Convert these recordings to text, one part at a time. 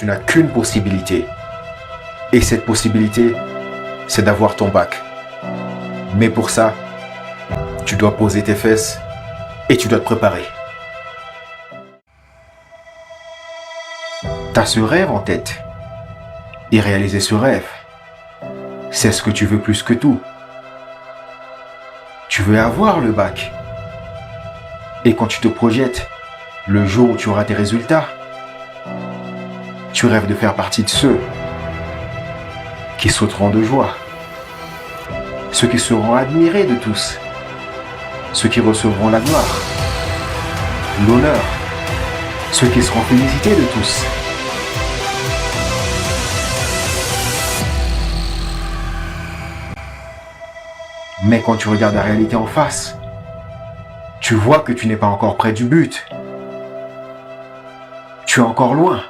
tu n'as qu'une possibilité. Et cette possibilité, c'est d'avoir ton bac. Mais pour ça, tu dois poser tes fesses et tu dois te préparer. Tu as ce rêve en tête. Et réaliser ce rêve, c'est ce que tu veux plus que tout. Tu veux avoir le bac. Et quand tu te projettes, le jour où tu auras tes résultats, tu rêves de faire partie de ceux qui sauteront de joie, ceux qui seront admirés de tous, ceux qui recevront la gloire, l'honneur, ceux qui seront félicités de tous. Mais quand tu regardes la réalité en face, tu vois que tu n'es pas encore près du but. Tu es encore loin.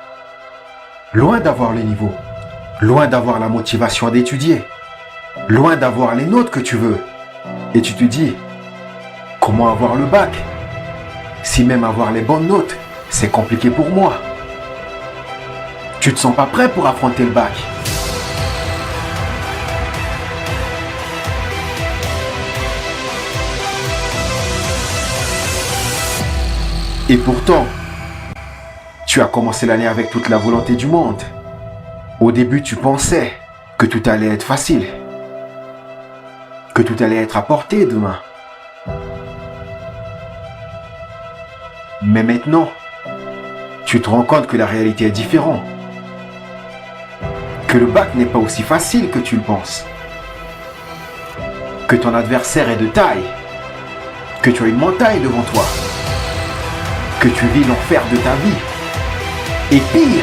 Loin d'avoir les niveaux. Loin d'avoir la motivation d'étudier. Loin d'avoir les notes que tu veux. Et tu te dis, comment avoir le bac? Si même avoir les bonnes notes, c'est compliqué pour moi. Tu te sens pas prêt pour affronter le bac. Et pourtant, tu as commencé l'année avec toute la volonté du monde. Au début, tu pensais que tout allait être facile, que tout allait être à portée de main. Mais maintenant, tu te rends compte que la réalité est différente, que le bac n'est pas aussi facile que tu le penses, que ton adversaire est de taille, que tu as une montagne devant toi, que tu vis l'enfer de ta vie. Et pire,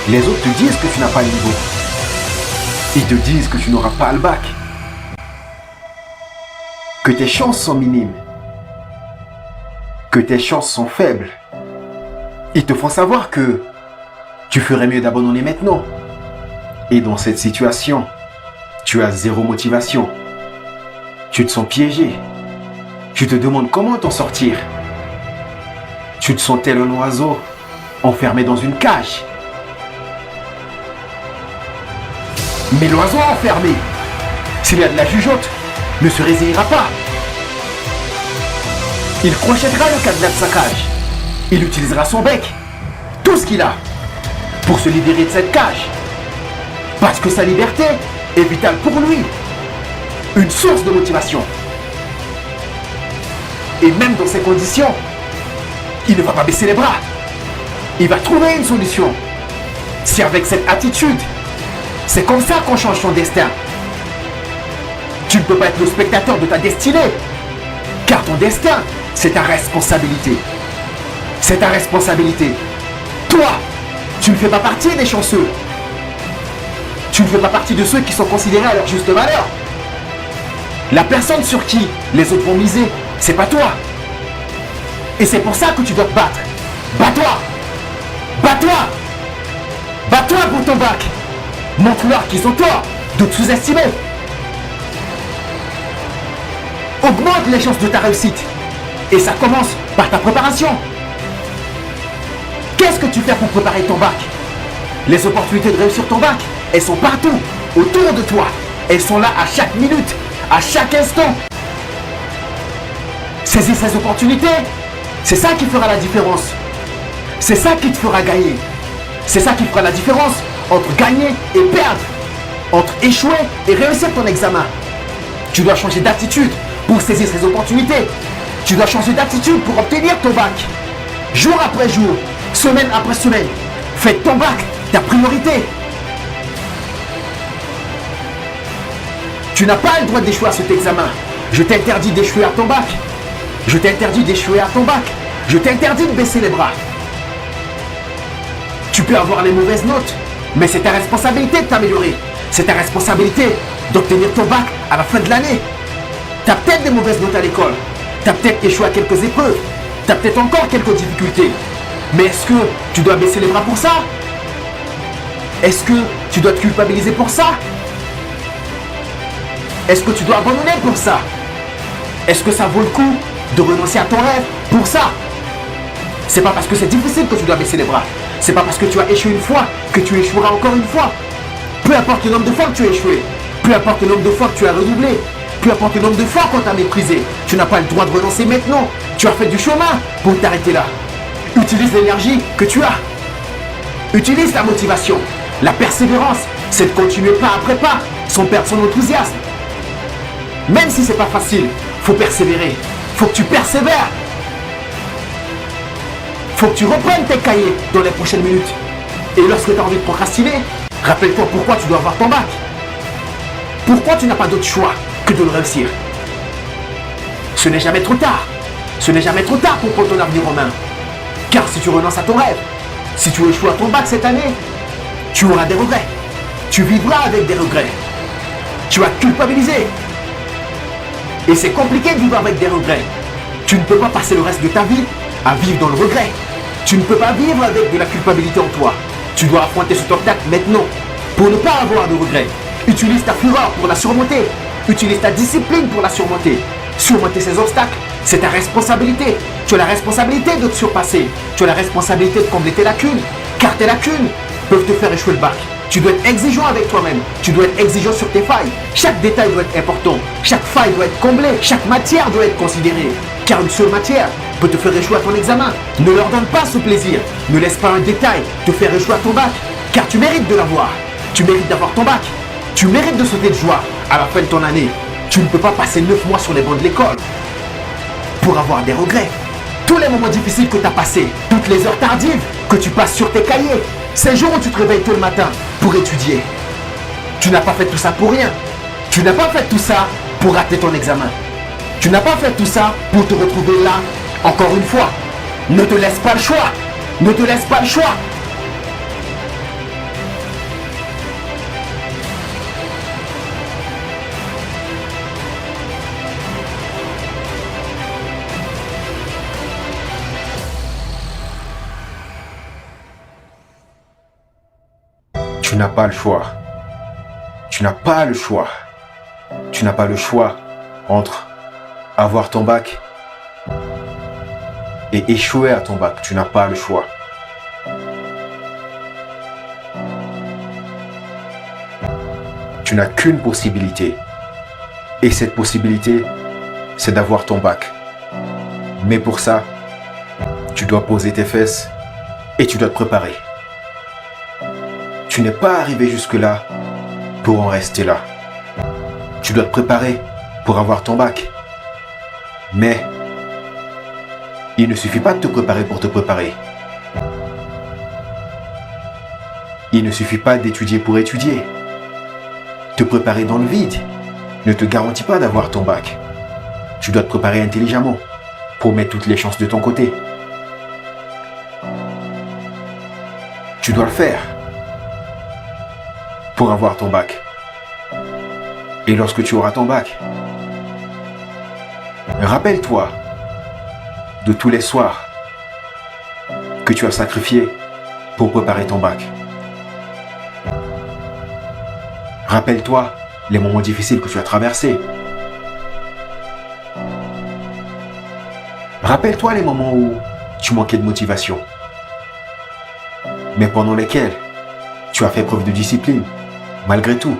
les autres te disent que tu n'as pas le niveau. Ils te disent que tu n'auras pas le bac. Que tes chances sont minimes. Que tes chances sont faibles. Ils te font savoir que tu ferais mieux d'abandonner maintenant. Et dans cette situation, tu as zéro motivation. Tu te sens piégé. Tu te demandes comment t'en sortir. Tu te sens tel un oiseau enfermé dans une cage. Mais l'oiseau enfermé, s'il y a de la jugeote, ne se réveillera pas. Il crochettera le cadenas de sa cage. Il utilisera son bec, tout ce qu'il a, pour se libérer de cette cage. Parce que sa liberté est vitale pour lui. Une source de motivation. Et même dans ces conditions, il ne va pas baisser les bras. Il va trouver une solution. C'est avec cette attitude. C'est comme ça qu'on change son destin. Tu ne peux pas être le spectateur de ta destinée. Car ton destin, c'est ta responsabilité. C'est ta responsabilité. Toi, tu ne fais pas partie des chanceux. Tu ne fais pas partie de ceux qui sont considérés à leur juste valeur. La personne sur qui les autres vont miser, c'est pas toi. Et c'est pour ça que tu dois te battre. Bats-toi! Bats-toi! Bats-toi pour ton bac! Montre-leur qu'ils ont tort de te sous-estimer. Augmente les chances de ta réussite. Et ça commence par ta préparation. Qu'est-ce que tu fais pour préparer ton bac? Les opportunités de réussir ton bac, elles sont partout, autour de toi. Elles sont là à chaque minute, à chaque instant. Saisis ces opportunités. C'est ça qui fera la différence. C'est ça qui te fera gagner. C'est ça qui fera la différence entre gagner et perdre. Entre échouer et réussir ton examen. Tu dois changer d'attitude pour saisir ces opportunités. Tu dois changer d'attitude pour obtenir ton bac. Jour après jour, semaine après semaine, fais de ton bac ta priorité. Tu n'as pas le droit d'échouer à cet examen. Je t'interdis d'échouer à ton bac. Je t'interdis d'échouer à ton bac. Je t'interdis de baisser les bras. Tu peux avoir les mauvaises notes, mais c'est ta responsabilité de t'améliorer. C'est ta responsabilité d'obtenir ton bac à la fin de l'année. Tu as peut-être des mauvaises notes à l'école. Tu as peut-être échoué à quelques épreuves. Tu as peut-être encore quelques difficultés. Mais est-ce que tu dois baisser les bras pour ça? Est-ce que tu dois te culpabiliser pour ça? Est-ce que tu dois abandonner pour ça? Est-ce que ça vaut le coup de renoncer à ton rêve pour ça? C'est pas parce que c'est difficile que tu dois baisser les bras. C'est pas parce que tu as échoué une fois que tu échoueras encore une fois. Peu importe le nombre de fois que tu as échoué, peu importe le nombre de fois que tu as redoublé, peu importe le nombre de fois qu'on t'a méprisé, tu n'as pas le droit de renoncer maintenant. Tu as fait du chemin pour t'arrêter là. Utilise l'énergie que tu as. Utilise la motivation. La persévérance, c'est de continuer pas après pas, sans perdre son enthousiasme. Même si c'est pas facile, faut persévérer. Faut que tu persévères. Faut que tu reprennes tes cahiers dans les prochaines minutes. Et lorsque tu as envie de procrastiner, rappelle-toi pourquoi tu dois avoir ton bac. Pourquoi tu n'as pas d'autre choix que de le réussir. Ce n'est jamais trop tard. Ce n'est jamais trop tard pour prendre ton avenir en main. Car si tu renonces à ton rêve, si tu échoues à ton bac cette année, tu auras des regrets. Tu vivras avec des regrets. Tu vas culpabiliser. Et c'est compliqué de vivre avec des regrets. Tu ne peux pas passer le reste de ta vie à vivre dans le regret. Tu ne peux pas vivre avec de la culpabilité en toi. Tu dois affronter cet obstacle maintenant pour ne pas avoir de regrets. Utilise ta fureur pour la surmonter. Utilise ta discipline pour la surmonter. Surmonter ces obstacles, c'est ta responsabilité. Tu as la responsabilité de te surpasser. Tu as la responsabilité de combler tes lacunes. Car tes lacunes peuvent te faire échouer le bac. Tu dois être exigeant avec toi-même. Tu dois être exigeant sur tes failles. Chaque détail doit être important. Chaque faille doit être comblée. Chaque matière doit être considérée. Car une seule matière peut te faire échouer à ton examen. Ne leur donne pas ce plaisir. Ne laisse pas un détail te faire échouer à ton bac. Car tu mérites de l'avoir. Tu mérites d'avoir ton bac. Tu mérites de sauter de joie à la fin de ton année. Tu ne peux pas passer 9 mois sur les bancs de l'école pour avoir des regrets. Tous les moments difficiles que tu as passés, toutes les heures tardives que tu passes sur tes cahiers, ces jours où tu te réveilles tôt le matin pour étudier. Tu n'as pas fait tout ça pour rien. Tu n'as pas fait tout ça pour rater ton examen. Tu n'as pas fait tout ça pour te retrouver là, encore une fois. Ne te laisse pas le choix. Ne te laisse pas le choix. Tu n'as pas le choix. Tu n'as pas le choix. Tu n'as pas le choix entre avoir ton bac et échouer à ton bac. Tu n'as pas le choix. Tu n'as qu'une possibilité. Et cette possibilité, c'est d'avoir ton bac. Mais pour ça, tu dois poser tes fesses et tu dois te préparer. Tu n'es pas arrivé jusque-là pour en rester là. Tu dois te préparer pour avoir ton bac. Mais il ne suffit pas de te préparer pour te préparer. Il ne suffit pas d'étudier pour étudier. Te préparer dans le vide ne te garantit pas d'avoir ton bac. Tu dois te préparer intelligemment pour mettre toutes les chances de ton côté. Tu dois le faire pour avoir ton bac. Et lorsque tu auras ton bac, rappelle-toi de tous les soirs que tu as sacrifiés pour préparer ton bac. Rappelle-toi les moments difficiles que tu as traversés. Rappelle-toi les moments où tu manquais de motivation, mais pendant lesquels tu as fait preuve de discipline. Malgré tout,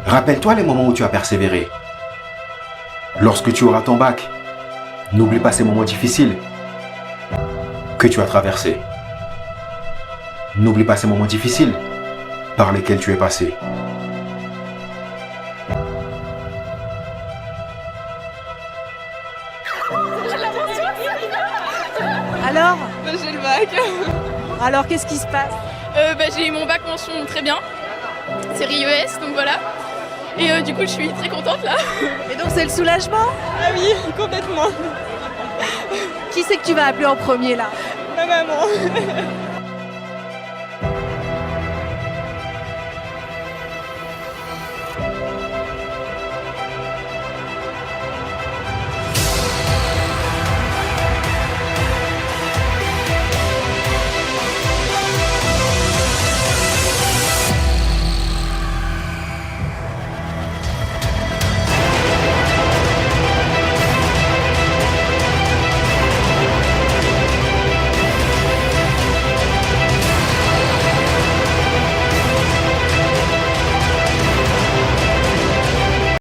rappelle-toi les moments où tu as persévéré. Lorsque tu auras ton bac, n'oublie pas ces moments difficiles que tu as traversés. N'oublie pas ces moments difficiles par lesquels tu es passé. Alors ? J'ai le bac. Alors, qu'est-ce qui se passe ? J'ai eu mon bac mention très bien. Série ES, donc voilà. Et du coup, je suis très contente là. Et donc, c'est le soulagement ? Ah oui, complètement. Qui c'est que tu vas appeler en premier là ? Ma maman.